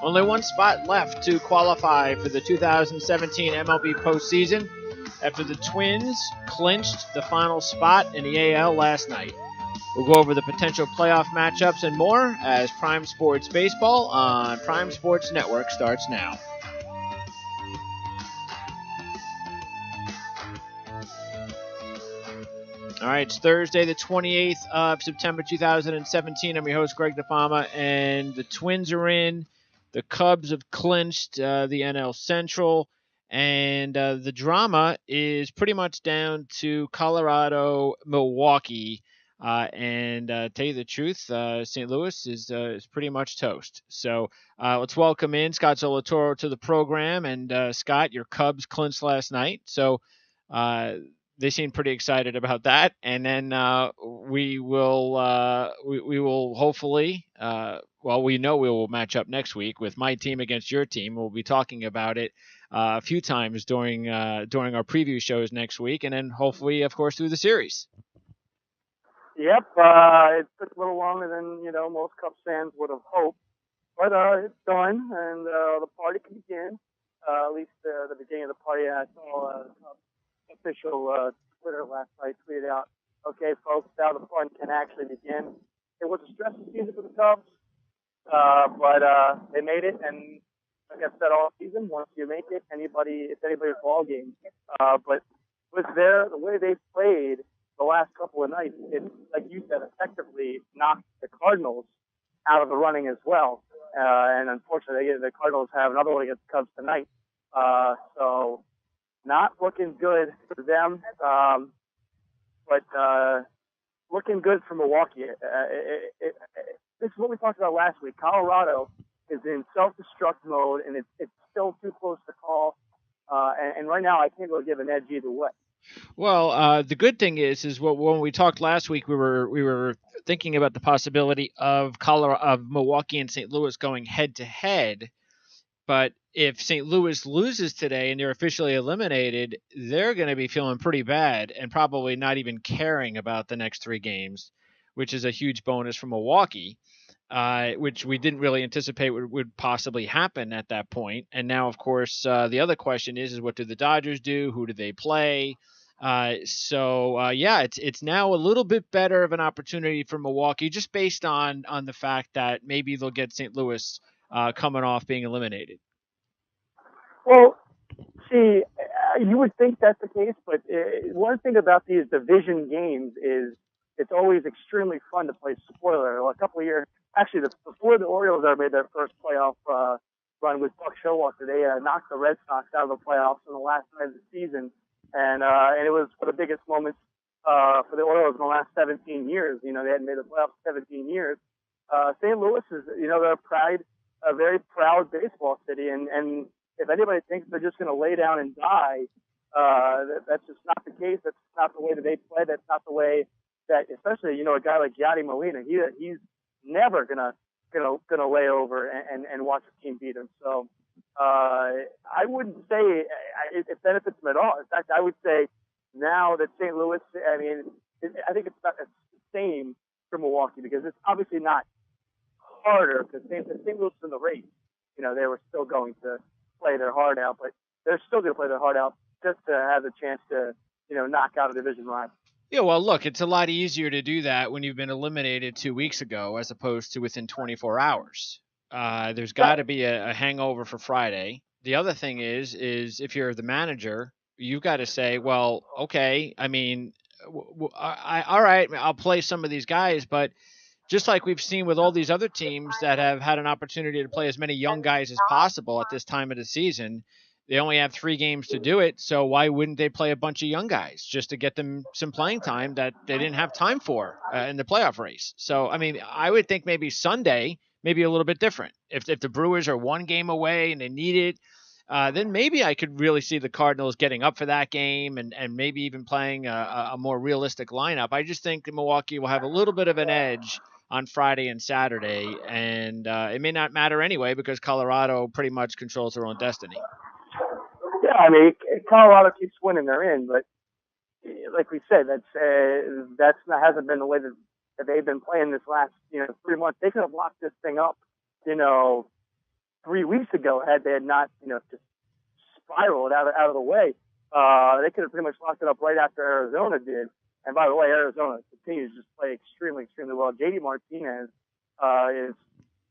Only one spot left to qualify for the 2017 MLB postseason after the Twins clinched the final spot in the AL last night. We'll go over the potential playoff matchups and more as Prime Sports Baseball on Prime Sports Network starts now. All right, it's Thursday, the 28th of September, 2017. I'm your host, Greg DeFama, and the Twins are in. The Cubs have clinched the NL Central, and the drama is pretty much down to Colorado, Milwaukee, and tell you the truth, St. Louis is pretty much toast. So let's welcome in Scott Zolatoro to the program, and Scott, your Cubs clinched last night, so they seem pretty excited about that, and then we will hopefully we know we will match up next week with my team against your team. We'll be talking about it a few times during our preview shows next week, and then hopefully, of course, through the series. Yep, it took a little longer than most Cubs fans would have hoped, but it's done, and the party can begin. At least the beginning of the party, I saw Cubs official Twitter last night tweeted out, "Okay, folks, now the fun can actually begin." It was a stressful season for the Cubs, but they made it, and like I've said all season, once you make it, it's anybody's ball game. But with the way they played the last couple of nights, it, like you said, effectively knocked the Cardinals out of the running as well. And unfortunately, the Cardinals have another one against the Cubs tonight. So not looking good for them, but looking good for Milwaukee. This is what we talked about last week. Colorado is in self-destruct mode, and it's still too close to call. And right now, I can't really give an edge either way. Well, the good thing is when we talked last week, we were thinking about the possibility of Milwaukee and St. Louis going head to head. But if St. Louis loses today and they're officially eliminated, they're going to be feeling pretty bad and probably not even caring about the next three games, which is a huge bonus for Milwaukee, which we didn't really anticipate would possibly happen at that point. And now, of course, the other question is what do the Dodgers do? Who do they play? It's now a little bit better of an opportunity for Milwaukee, just based on the fact that maybe they'll get St. Louis coming off being eliminated. Well, see, you would think that's the case, but one thing about these division games is it's always extremely fun to play spoiler. A couple of years, actually, before the Orioles ever made their first playoff run with Buck Showalter, they knocked the Red Sox out of the playoffs in the last night of the season, and it was one of the biggest moments for the Orioles in the last 17 years. They hadn't made the playoffs 17 years. St. Louis is, they're a very proud baseball city, and if anybody thinks they're just going to lay down and die, that's just not the case. That's not the way that they play. That's not the way that, especially a guy like Yadi Molina, he's never gonna lay over and watch a team beat him. So I wouldn't say it benefits them at all. In fact, I would say now that St. Louis, I think it's about the same for Milwaukee, because it's obviously not harder because St. Louis is in the race. They were still going to play their heart out, but they're still going to play their heart out just to have the chance to, knock out a division rival. Yeah, well, look, it's a lot easier to do that when you've been eliminated 2 weeks ago as opposed to within 24 hours. There's got to be a hangover for Friday. The other thing is if you're the manager, you've got to say, well, okay, I mean, all right, I'll play some of these guys, but just like we've seen with all these other teams that have had an opportunity to play as many young guys as possible at this time of the season, they only have 3 games to do it. So why wouldn't they play a bunch of young guys just to get them some playing time that they didn't have time for in the playoff race? So, I mean, I would think maybe Sunday, maybe a little bit different. If the Brewers are 1 game away and they need it, then maybe I could really see the Cardinals getting up for that game and maybe even playing a more realistic lineup. I just think Milwaukee will have a little bit of an edge on Friday and Saturday, and it may not matter anyway because Colorado pretty much controls their own destiny. Yeah, I mean, Colorado keeps winning, they're in, but like we said, hasn't been the way that they've been playing this last 3 months. They could have locked this thing up, 3 weeks ago had they had not, just spiraled out of the way. They could have pretty much locked it up right after Arizona did. And by the way, Arizona continues to just play extremely, extremely well. JD Martinez is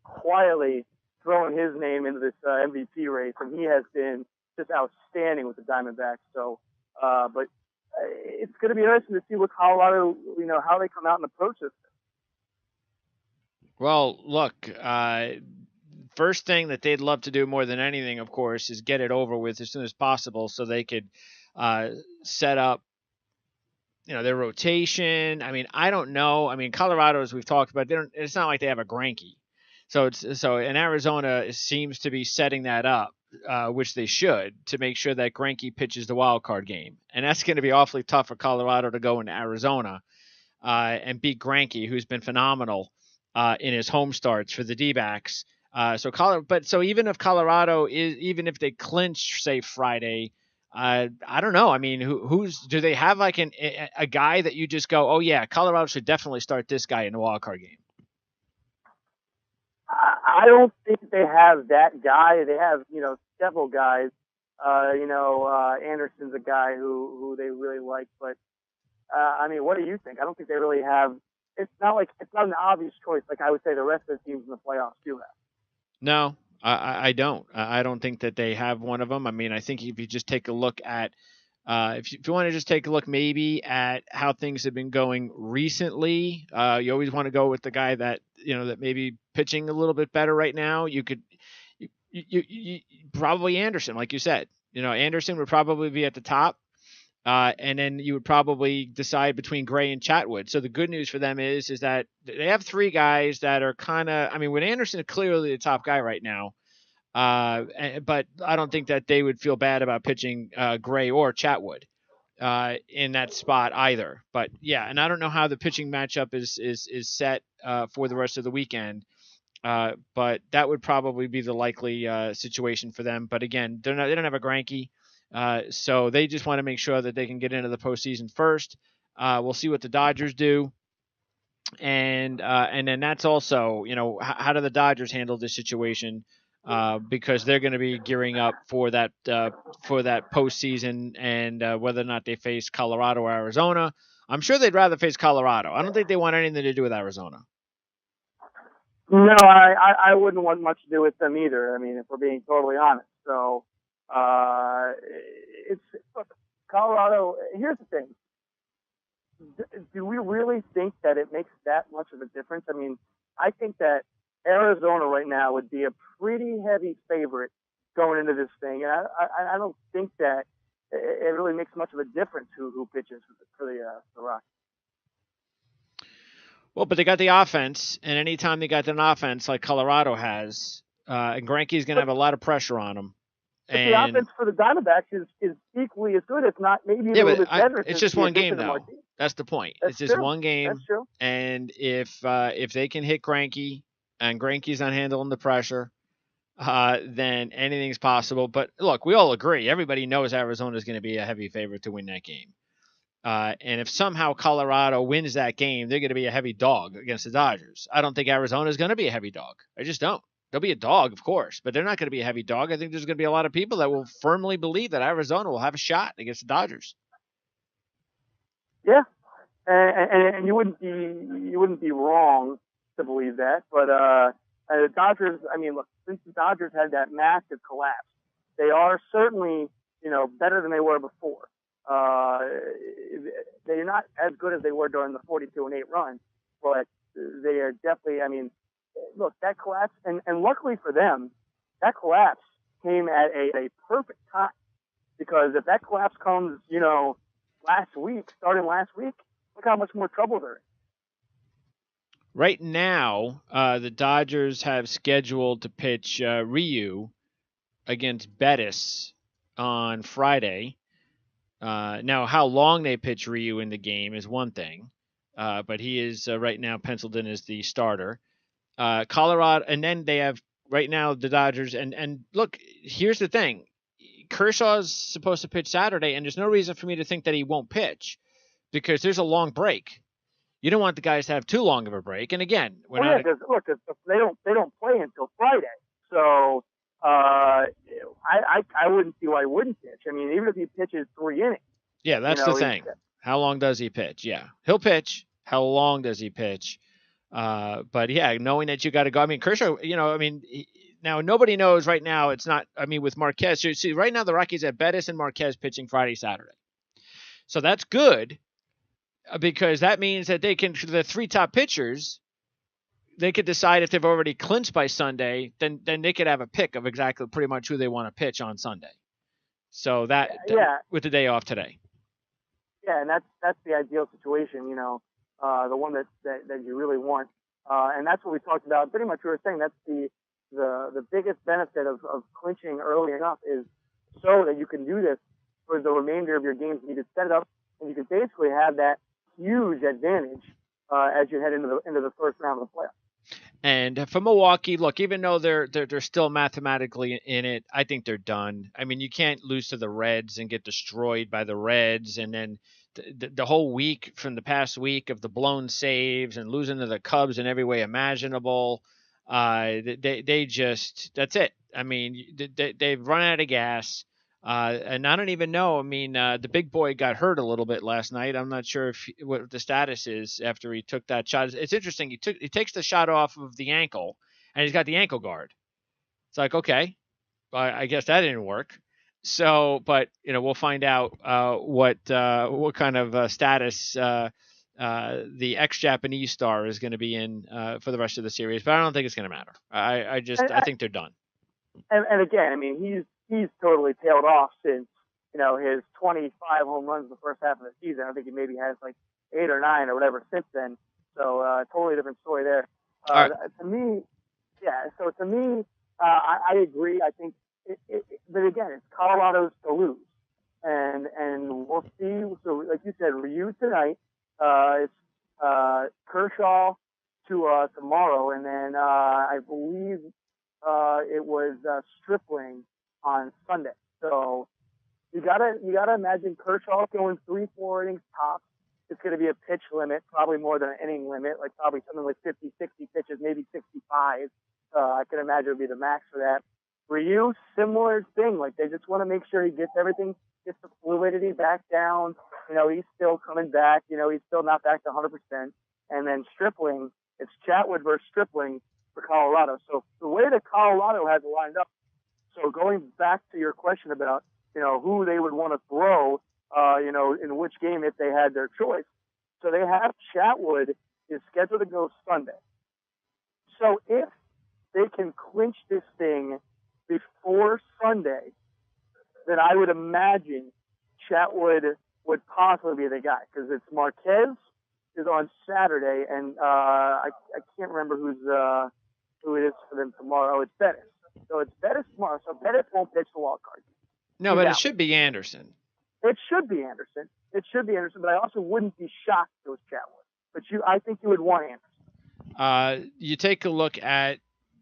quietly throwing his name into this MVP race, and he has been just outstanding with the Diamondbacks. So, but it's going to be interesting to see what Colorado, how they come out and approach this. Well, look, first thing that they'd love to do more than anything, of course, is get it over with as soon as possible so they could set up, their rotation. I mean, I don't know. I mean, Colorado, as we've talked about, it's not like they have a Greinke. And Arizona seems to be setting that up, which they should, to make sure that Greinke pitches the wild card game. And that's going to be awfully tough for Colorado to go into Arizona and beat Greinke, who's been phenomenal in his home starts for the D-backs. So even if Colorado even if they clinch, say, Friday, I don't know. I mean, do they have like a guy that you just go, oh yeah, Colorado should definitely start this guy in the wild card game? I don't think they have that guy. They have, several guys. Anderson's a guy who they really like, but I mean, what do you think? I don't think they really have. It's not an obvious choice like I would say the rest of the teams in the playoffs do have. No, I don't. I don't think that they have one of them. I mean, I think if you just take a look at, if you want to just take a look maybe at how things have been going recently, you always want to go with the guy that, that maybe pitching a little bit better right now. You probably Anderson, like you said. Anderson would probably be at the top. And then you would probably decide between Gray and Chatwood. So the good news for them is that they have three guys that are kind of, I mean, with Anderson clearly the top guy right now, but I don't think that they would feel bad about pitching Gray or Chatwood in that spot either. But yeah, and I don't know how the pitching matchup is set for the rest of the weekend. But that would probably be the likely situation for them. But again, they don't have a Greinke. So they just want to make sure that they can get into the postseason first. We'll see what the Dodgers do. And then that's also, how do the Dodgers handle this situation? Because they're going to be gearing up for that postseason and whether or not they face Colorado or Arizona. I'm sure they'd rather face Colorado. I don't think they want anything to do with Arizona. No, I wouldn't want much to do with them either. I mean, if we're being totally honest. So, look, Colorado. Here's the thing. Do we really think that it makes that much of a difference? I mean, I think that Arizona right now would be a pretty heavy favorite going into this thing. And I don't think that it really makes much of a difference who pitches for the Rockies. Well, but they got the offense, and anytime they got an offense like Colorado has, and Greinke's going to have a lot of pressure on them. But the offense for the Diamondbacks is equally as good, if not maybe a little bit better. It's just one game, though. That's the point. It's just one game. That's true. And if they can hit Greinke, and Greinke's not handling the pressure, then anything's possible. But look, we all agree. Everybody knows Arizona is going to be a heavy favorite to win that game. And if somehow Colorado wins that game, they're going to be a heavy dog against the Dodgers. I don't think Arizona is going to be a heavy dog. I just don't. They'll be a dog, of course, but they're not going to be a heavy dog. I think there's going to be a lot of people that will firmly believe that Arizona will have a shot against the Dodgers. Yeah, and you wouldn't be wrong to believe that. But the Dodgers, I mean, look, since the Dodgers had that massive collapse, they are certainly better than they were before. They're not as good as they were during the 42-8 run, but they are definitely. I mean, look, that collapse, and luckily for them, that collapse came at a perfect time, because if that collapse comes, starting last week, look how much more trouble they're in. Right now, the Dodgers have scheduled to pitch Ryu against Bettis on Friday. Now, how long they pitch Ryu in the game is one thing, but he is right now penciled in as the starter. Colorado, and then they have right now the Dodgers. And look, here's the thing. Kershaw's supposed to pitch Saturday, and there's no reason for me to think that he won't pitch because there's a long break. You don't want the guys to have too long of a break. And again, look, they don't play until Friday. So I wouldn't see why he wouldn't pitch. I mean, even if he pitches 3 innings, Yeah, you that's the know, thing. How long does he pitch? Yeah, he'll pitch. How long does he pitch? But yeah, knowing that you got to go. I mean, Kershaw. Now nobody knows right now. It's not. I mean, with Marquez. So, see, right now the Rockies have Bettis and Marquez pitching Friday, Saturday. So that's good because that means that they can. The 3 top pitchers, they could decide if they've already clinched by Sunday. Then they could have a pick of exactly pretty much who they want to pitch on Sunday. So that with the day off today. Yeah, and that's the ideal situation. You know, the one that you really want. And that's what we talked about. Pretty much we were saying that's the biggest benefit of clinching early enough is so that you can do this for the remainder of your games. You can set it up and you can basically have that huge advantage as you head into the first round of the playoffs. And for Milwaukee, look, even though they're still mathematically in it, I think they're done. I mean, you can't lose to the Reds and get destroyed by the Reds, and then the whole week from the past week of the blown saves and losing to the Cubs in every way imaginable. They just, that's it. I mean, they've run out of gas. And I don't even know. I mean, the big boy got hurt a little bit last night. I'm not sure what the status is after he took that shot. It's interesting. He takes the shot off of the ankle, and he's got the ankle guard. It's like, okay, I guess that didn't work. So, but we'll find out what kind of status the ex-Japanese star is going to be in for the rest of the series. But I don't think it's going to matter. I think they're done. And again, I mean, he's totally tailed off since, his 25 home runs in the first half of the season. I think he maybe has like 8 or 9 or whatever since then. So totally different story there. Right. To me, I agree. I think, but again, it's Colorado's to lose, and we'll see. So like you said, Ryu tonight. It's Kershaw to tomorrow, and then I believe it was Stripling on Sunday. So you gotta imagine Kershaw going 3-4 innings tops. It's going to be a pitch limit, probably more than an inning limit, like probably something like 50, 60 pitches, maybe 65. I can imagine it would be the max for that. Ryu, similar thing. Like they just want to make sure he gets everything, gets the fluidity back down. He's still coming back. He's still not back to 100%. And then Stripling, it's Chatwood versus Stripling for Colorado. So the way that Colorado has it lined up, so going back to your question about, who they would want to throw, in which game if they had their choice. So they have Chatwood is scheduled to go Sunday. So if they can clinch this thing before Sunday, then I would imagine Chatwood would possibly be the guy because it's Marquez is on Saturday, and I can't remember who it is for them tomorrow. It's Bettis. So it's Bettis tomorrow. So Bettis won't pitch the wild card. No, but it should be Anderson. It should be Anderson. But I also wouldn't be shocked if it was Chatwood. But I think you would want Anderson. You take a look at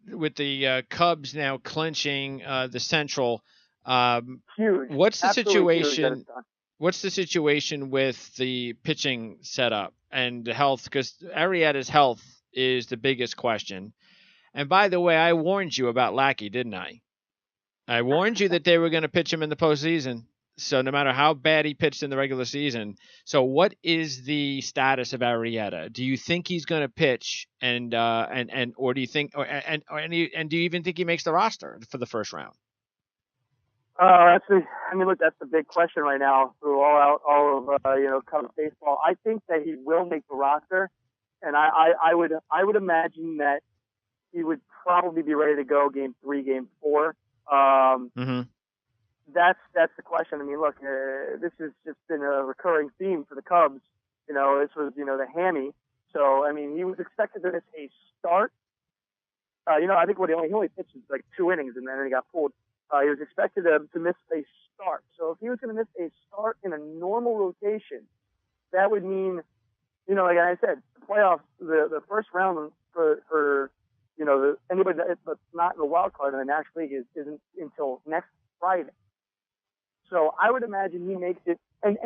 with the Cubs now clinching the Central. Huge. What's the Absolutely situation? Huge. What's the situation with the pitching setup and the health? Because Arrieta's health is the biggest question. And by the way, I warned you about Lackey, didn't I? I warned you that they were going to pitch him in the postseason. So no matter how bad he pitched in the regular season. So what is the status of Arrieta? Do you think he's going to pitch or do you think and do you even think he makes the roster for the first round? That's the big question right now through all of Cubs baseball. I think that he will make the roster, and I would imagine that he would probably be ready to go game 3, game 4. That's the question. I mean, look, this has just been a recurring theme for the Cubs. This was the hammy. So I mean, he was expected to miss a start. I think he only pitched like 2 innings, and then he got pulled. He was expected to miss a start. So if he was going to miss a start in a normal rotation, that would mean, like I said, the playoffs, the first round for anybody that's not in the wild card in the National League isn't until next Friday. So I would imagine he makes it, and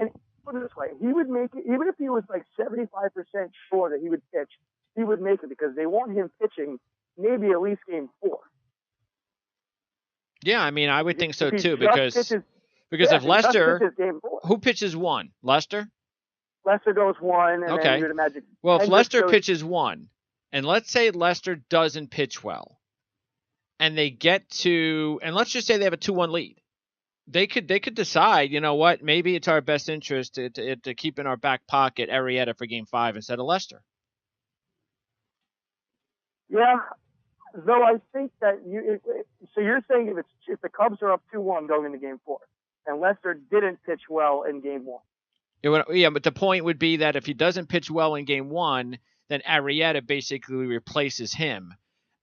put it this way, he would make it, even if he was like 75% sure that he would pitch, he would make it because they want him pitching maybe at least game 4. Yeah, I mean, I would think so If he too, just because pitches, if if he just Lester, pitches game 4, who pitches 1? Lester? Lester goes 1, and then Okay. you'd imagine. Well, if Hendricks Lester goes, pitches 1, and let's say Lester doesn't pitch well, and they get to, and let's just say they have a 2-1 lead, they could decide, you know what, maybe it's our best interest to keep in our back pocket Arrieta for Game 5 instead of Lester. yeah. Though I think that so you're saying if the Cubs are up 2-1 going into Game 4, and Lester didn't pitch well in Game 1. Yeah, but the point would be that if he doesn't pitch well in Game 1, then Arrieta basically replaces him.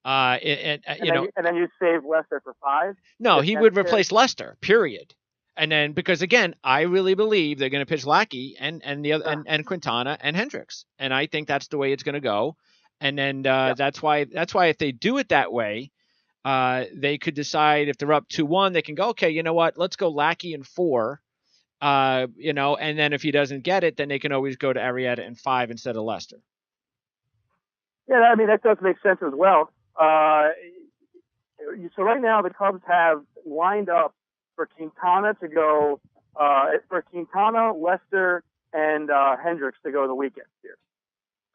And then you save Lester for 5. No, he would replace Lester. Period. And then, because again, I really believe they're going to pitch Lackey and the other and Quintana and Hendricks, and I think that's the way it's going to go. And then that's why if they do it that way, they could decide if they're up 2-1, they can go, okay, you know what, let's go Lackey in 4, and then if he doesn't get it, then they can always go to Arrieta in 5 instead of Lester. Yeah, I mean, that does make sense as well. So right now the Cubs have lined up for Quintana to go, for Quintana, Lester, and Hendricks to go the weekend here.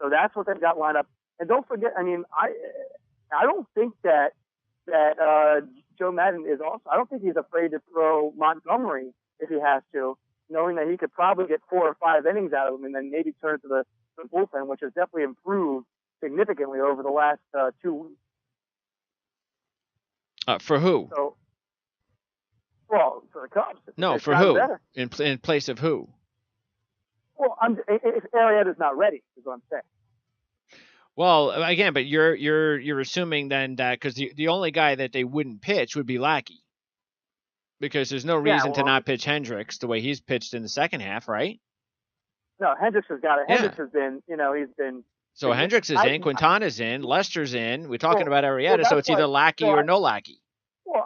So that's what they've got lined up. And don't forget, I mean, I don't think that Joe Maddon is also, I don't think he's afraid to throw Montgomery if he has to, knowing that he could probably get 4 or 5 innings out of him and then maybe turn to the bullpen, which has definitely improved significantly over the last 2 weeks. For who? So, well, for the Cubs. No, for who? In place of who? Well, if Arrieta's not ready, is what I'm saying. Well, again, but you're assuming then that because the only guy that they wouldn't pitch would be Lackey, because there's no reason to not pitch Hendricks the way he's pitched in the second half, right? No, Hendricks has got it. Hendricks has been, he's been. So Hendricks is in, Quintana's in, Lester's in. We're talking about Arrieta, so it's either Lackey or no Lackey. Well,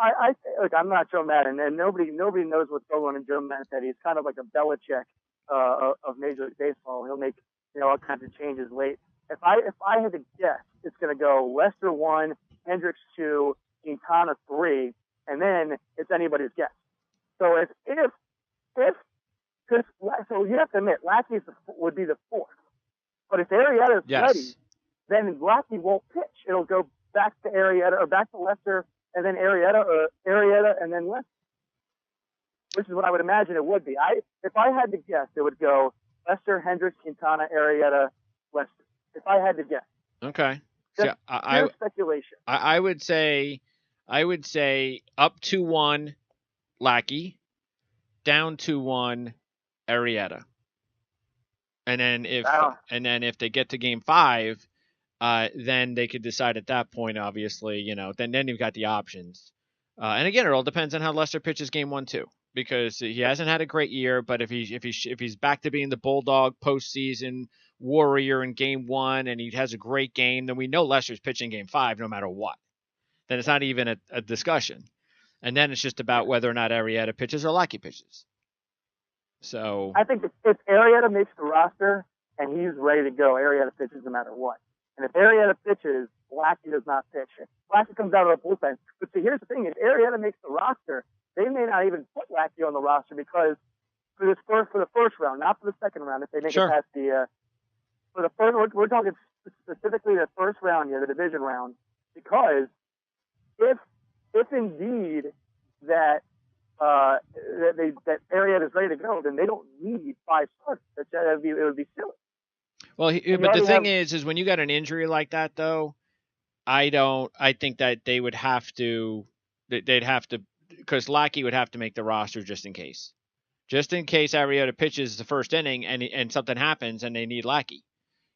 look, I'm not Joe Maddon, and nobody knows what's going on in Joe Maddon's head. He's kind of like a Belichick of Major League Baseball. He'll make all kinds of changes late. If I had to guess, it's going to go Lester 1, Hendricks 2, Quintana 3, and then it's anybody's guess. So if so you have to admit Lackey would be the 4th. But if Arrieta's ready, then Lackey won't pitch. It'll go back to Arrieta or back to Lester, and then Arrieta, and then Lester. Which is what I would imagine it would be. If I had to guess, it would go Lester, Hendricks, Quintana, Arrieta, Lester. If I had to guess. Okay. Just pure speculation. I would say up 2-1 Lackey, down 2-1 Arrieta. And then if they get to Game 5, then they could decide at that point, obviously, then you've got the options. And again, it all depends on how Lester pitches Game 1 too, because he hasn't had a great year. But if he's back to being the Bulldog postseason warrior in Game 1 and he has a great game, then we know Lester's pitching Game 5 no matter what. Then it's not even a discussion. And then it's just about whether or not Arrieta pitches or Lackey pitches. So I think if Arrieta makes the roster and he's ready to go, Arrieta pitches no matter what. And if Arrieta pitches, Lackey does not pitch. Lackey comes out of the bullpen. But see, here's the thing: if Arrieta makes the roster, they may not even put Lackey on the roster because for the first round, not for the second round. If they make it past for the first, we're talking specifically the first round here, the division round, because if indeed that Arrieta is ready to go, then they don't need 5 starters. It would be silly. Well, but the thing is when you got an injury like that, though, I think that they'd have to, because Lackey would have to make the roster just in case Arrieta pitches the first inning and something happens and they need Lackey.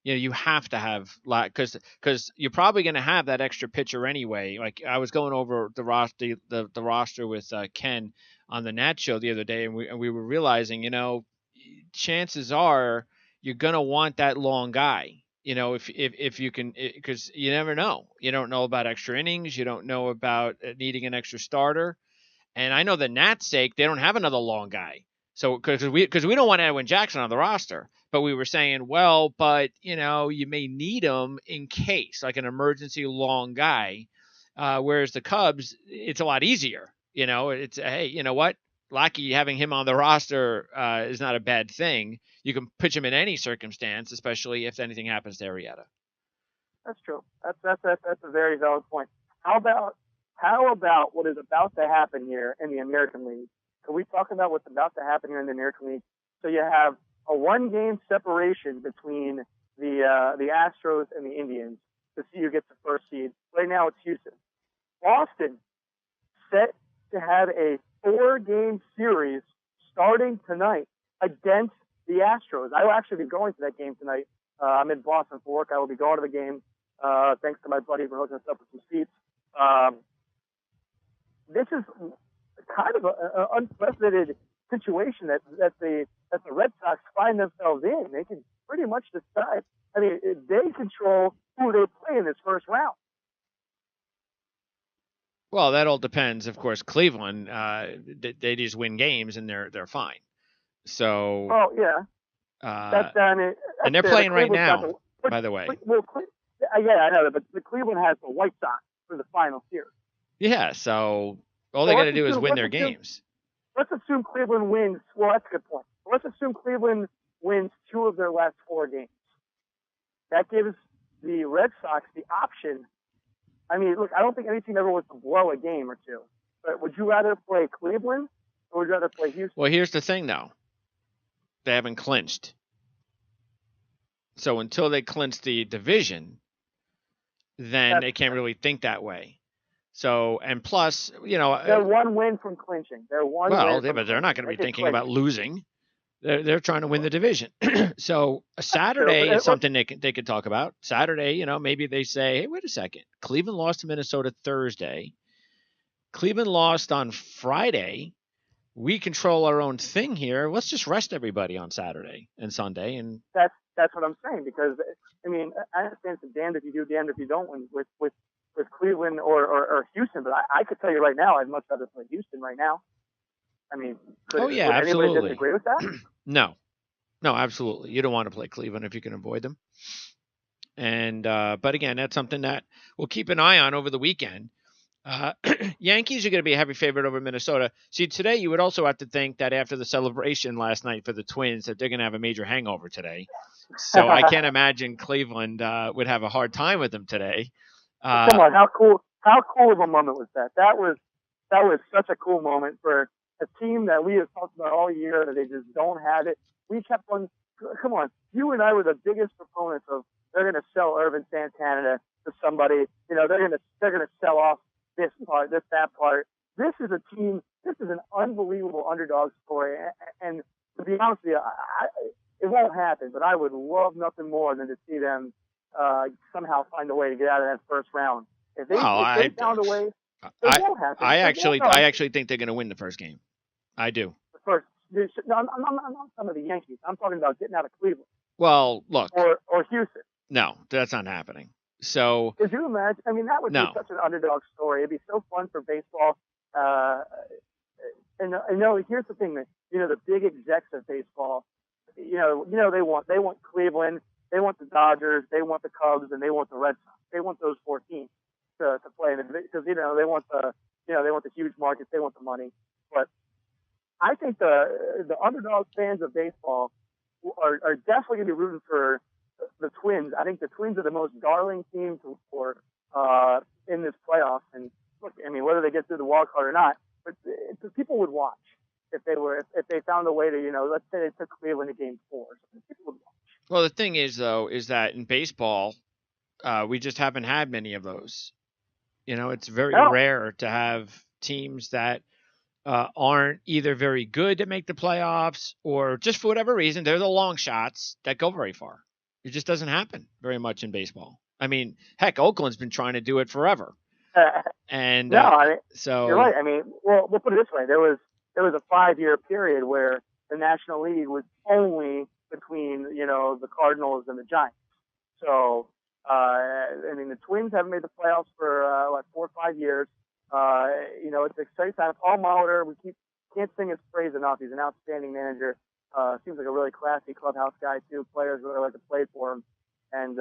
You have to have because you're probably going to have that extra pitcher anyway. Like I was going over the roster with Ken on the Nat show the other day, and we were realizing, chances are you're going to want that long guy. If you can, because you never know. You don't know about extra innings. You don't know about needing an extra starter. And I know the Nats' sake, they don't have another long guy. So because we don't want Edwin Jackson on the roster. But we were saying, well, but, you may need him in case, like an emergency long guy, whereas the Cubs, it's a lot easier It's, hey, you know what? Lackey having him on the roster is not a bad thing. You can pitch him in any circumstance, especially if anything happens to Arrieta. That's true. That's a very valid point. How about what is about to happen here in the American League? Can we talk about what's about to happen here in the American League? So you have a 1-game separation between the Astros and the Indians to see who gets the first seed. Right now it's Houston. Boston set to have a 4-game series starting tonight against the Astros. I will actually be going to that game tonight. I'm in Boston for work. I will be going to the game. Thanks to my buddy for hooking us up with some seats. This is kind of an unprecedented situation that the Red Sox find themselves in. They can pretty much decide. I mean, they control who they play in this first round. Well, that all depends. Of course, Cleveland, they just win games and they're fine. So. Oh yeah. And they're playing right now, by the way. Well, yeah, I know that, but the Cleveland has the White Sox for the final series. Yeah, so all they got to do is win their games. Let's assume Cleveland wins. Well, that's a good point. Let's assume Cleveland wins 2 of their last 4 games. That gives the Red Sox the option. I mean, look, I don't think any team ever wants to blow a game or 2. But would you rather play Cleveland or would you rather play Houston? Well, here's the thing, though. They haven't clinched. So until they clinch the division, then they can't really think that way. So, and plus, they're 1 win from clinching. They're 1 win. But they're not going to be thinking about losing. They're trying to win the division. So a Saturday is something they could talk about. Saturday, maybe they say, hey, wait a second. Cleveland lost to Minnesota Thursday. Cleveland lost on Friday. We control our own thing here. Let's just rest everybody on Saturday and Sunday. And that's what I'm saying, because I mean, I understand it's damned if you do, damned if you don't win with Cleveland or Houston, but I could tell you right now, I'd much rather play Houston right now. I mean, would anybody disagree with that? No, absolutely. You don't want to play Cleveland if you can avoid them. And but again, that's something that we'll keep an eye on over the weekend. Yankees are going to be a heavy favorite over Minnesota. See, today you would also have to think that after the celebration last night for the Twins, that they're going to have a major hangover today. So I can't imagine Cleveland would have a hard time with them today. Come on, how cool of a moment was that? That was such a cool moment for a team that we have talked about all year that they just don't have it. We kept on. Come on, you and I were the biggest proponents of they're going to sell Irvin Santana to somebody. They're going to sell off this part, that part. This is a team. This is an unbelievable underdog story. And to be honest with you, it won't happen. But I would love nothing more than to see them somehow find a way to get out of that first round. If they found a way, it won't happen. I actually think they're going to win the first game. I do. The first. No, I'm not some of the Yankees. I'm talking about getting out of Cleveland. Well, look. Or Houston. No, that's not happening. So. Could you imagine? I mean, that would be such an underdog story. It'd be so fun for baseball. And here's the thing, that the big execs of baseball, they want Cleveland, they want the Dodgers, they want the Cubs, and they want the Red Sox. They want those 4 teams to play in it, because they want the huge markets, they want the money. But I think the underdog fans of baseball are definitely going to be rooting for the Twins. I think the Twins are the most darling team for in this playoffs. And look, I mean, whether they get through the wild card or not, but people would watch if they found a way to, let's say they took Cleveland to Game 4. People would watch. Well, the thing is, though, is that in baseball, we just haven't had many of those. It's very rare to have teams that aren't either very good to make the playoffs, or just for whatever reason, they're the long shots that go very far. It just doesn't happen very much in baseball. I mean, heck, Oakland's been trying to do it forever. And so you're right. I mean, well, we'll put it this way: there was a 5-year period where the National League was only between the Cardinals and the Giants. So I mean, the Twins haven't made the playoffs for 4 or 5 years. It's an exciting time. Paul Molitor, we can't sing his praise enough. He's an outstanding manager. Seems like a really classy clubhouse guy too. Players really like to play for him, and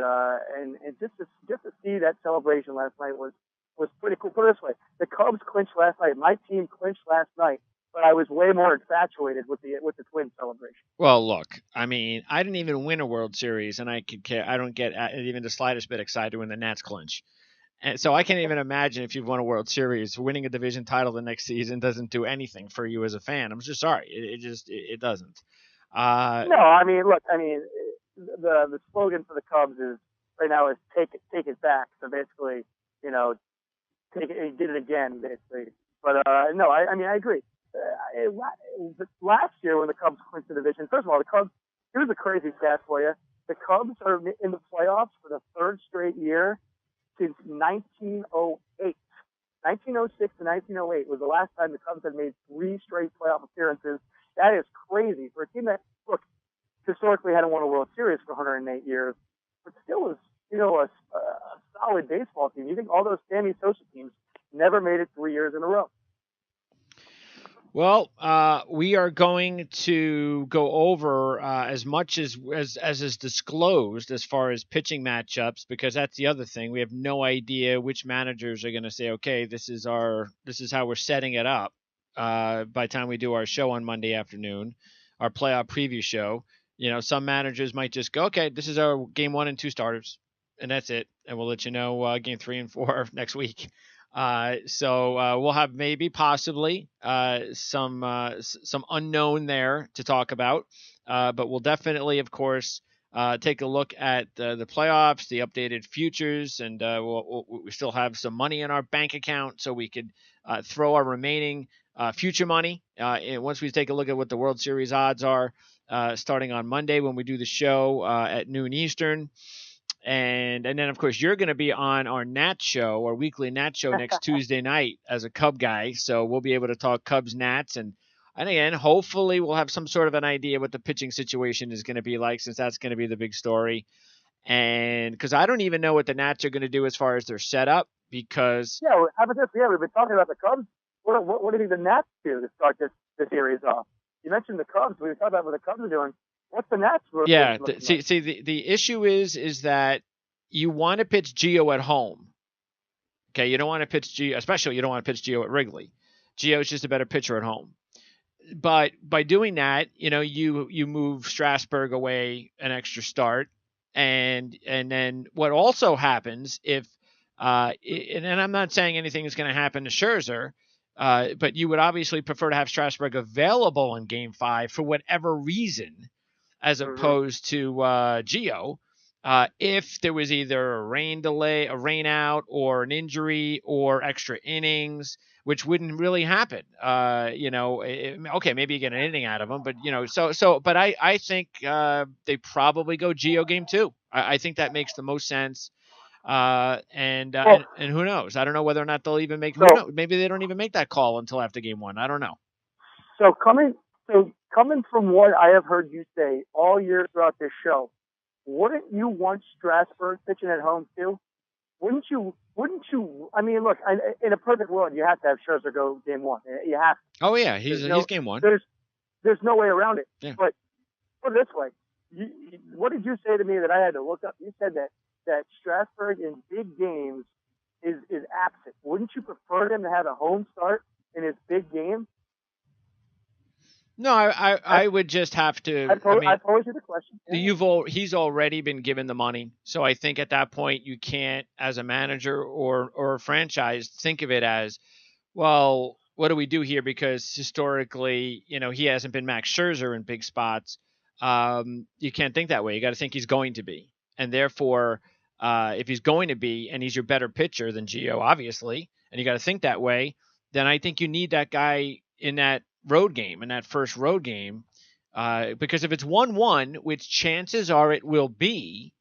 just to see that celebration last night was was pretty cool. Put it this way: the Cubs clinched last night. My team clinched last night, but I was way more infatuated with the Twins celebration. Well, look, I mean, I didn't even win a World Series, and I could care. I don't get even the slightest bit excited when the Nats clinch. And so I can't even imagine if you've won a World Series, winning a division title the next season doesn't do anything for you as a fan. I'm just sorry. It doesn't. No, I mean, look, the slogan for the Cubs is right now is take it back. So basically, take it, he did it again, basically. But no, I mean, I agree. Last year when the Cubs clinched the division, first of all, the Cubs, here's a crazy stat for you. The Cubs are in the playoffs for the third straight year since 1908. 1906 to 1908 was the last time the Cubs had made 3 straight playoff appearances. That is crazy for a team that, look, historically hadn't won a World Series for 108 years, but still was, a solid baseball team. You think all those Sammy Sosa teams never made it 3 years in a row? Well, we are going to go over as much as is disclosed as far as pitching matchups, because that's the other thing. We have no idea which managers are going to say, okay, this is how we're setting it up. By the time we do our show on Monday afternoon, our playoff preview show, some managers might just go, okay, this is our game 1 and 2 starters, and that's it, and we'll let you know game 3 and 4 next week. So we'll have maybe possibly some unknown there to talk about, but we'll definitely, of course, take a look at the playoffs, the updated futures, and we still have some money in our bank account, so we could throw our remaining future money. And once we take a look at what the World Series odds are, starting on Monday when we do the show at noon Eastern. And then, of course, you're going to be on our Nat show, our weekly Nat show next Tuesday night as a Cub guy. So we'll be able to talk Cubs Nats. And again, hopefully we'll have some sort of an idea what the pitching situation is going to be like, since that's going to be the big story. And because I don't even know what the Nats are going to do as far as their setup, because... Yeah, how about this? Yeah, we've been talking about the Cubs. What do you think the Nats do to start this series off? You mentioned the Cubs. We were talking about what the Cubs are doing. What's the Nats? Yeah, the issue is that you want to pitch Gio at home. Okay, you don't want to pitch Gio, especially you don't want to pitch Gio at Wrigley. Gio is just a better pitcher at home. But by doing that, you move Strasburg away an extra start, and then what also happens if and I'm not saying anything is going to happen to Scherzer, but you would obviously prefer to have Strasburg available in Game 5 for whatever reason, as opposed to Gio, if there was either a rain delay, a rain out, or an injury, or extra innings, which wouldn't really happen. Okay, maybe you get an inning out of them, but but I think they probably go Gio Game 2. I think that makes the most sense. And who knows? I don't know whether or not they'll even make. Maybe they don't even make that call until after Game 1. I don't know. So coming from what I have heard you say all year throughout this show, wouldn't you want Strasburg pitching at home too? Wouldn't you? I mean, look, in a perfect world, you have to have Scherzer go Game 1. You have to. Oh yeah, he's Game 1. There's no way around it. Yeah. But put it this way, what did you say to me that I had to look up? You said that Strasburg in big games is absent. Wouldn't you prefer him to have a home start in his big game? No, I would just have to. I posed you the question. He's already been given the money, so I think at that point you can't, as a manager or a franchise, think of it as, well, what do we do here? Because historically, he hasn't been Max Scherzer in big spots. You can't think that way. You got to think he's going to be, and therefore, if he's going to be, and he's your better pitcher than Gio, obviously, and you got to think that way, then I think you need that guy in that road game, in that first road game, because if it's 1-1, which chances are it will be,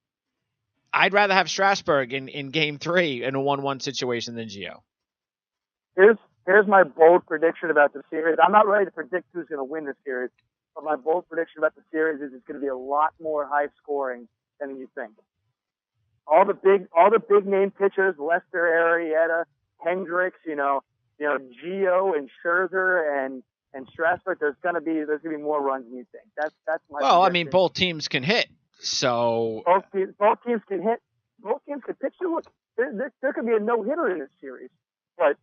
I'd rather have Strasburg in Game 3 in a 1-1 situation than Gio. Here's my bold prediction about the series. I'm not ready to predict who's going to win this series, but my bold prediction about the series is it's going to be a lot more high scoring than you think. All the big name pitchers, Lester, Arrieta, Hendricks, Gio and Scherzer and Strasburg, there's gonna be more runs than you think. That's my. Well, prediction. I mean, both teams can hit, so both teams can hit, both teams could pitch. Look, there could be a no-hitter in this series, but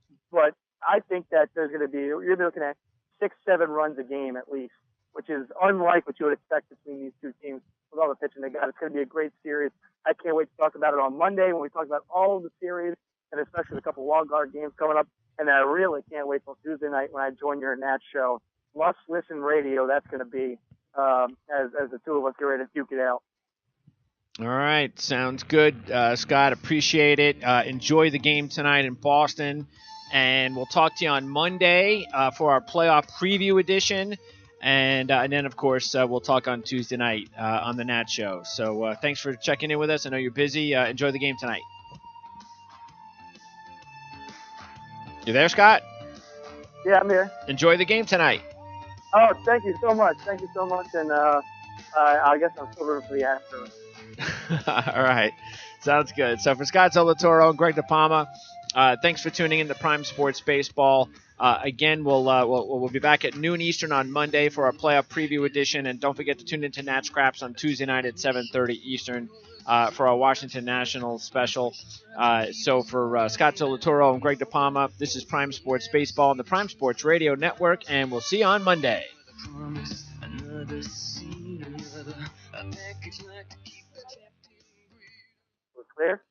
I think that there's going to be, you're looking at 6-7 runs a game at least, which is unlike what you would expect between these two teams with all the pitching they got. It's going to be a great series. I can't wait to talk about it on Monday when we talk about all of the series, and especially the couple wild card games coming up. And I really can't wait till Tuesday night when I join your Nats show. Must listen radio, that's going to be as the two of us get ready to duke it out. All right, sounds good, Scott. Appreciate it. Enjoy the game tonight in Boston, and we'll talk to you on Monday for our playoff preview edition, and then of course we'll talk on Tuesday night on the Nat Show. So thanks for checking in with us. I know you're busy. Enjoy the game tonight. You there, Scott? Yeah, I'm here. Enjoy the game tonight. Oh, thank you so much. Thank you so much, and I guess I'm still rooting for the Astros. All right. Sounds good. So for Scott Zolatoro and Greg DePalma, thanks for tuning in to Prime Sports Baseball. Again, we'll be back at noon Eastern on Monday for our playoff preview edition. And don't forget to tune into Nat Scraps on Tuesday night at 7:30 Eastern for our Washington Nationals special. So for Scott Zolatoro and Greg DePalma, this is Prime Sports Baseball on the Prime Sports Radio Network, and we'll see you on Monday. We're clear?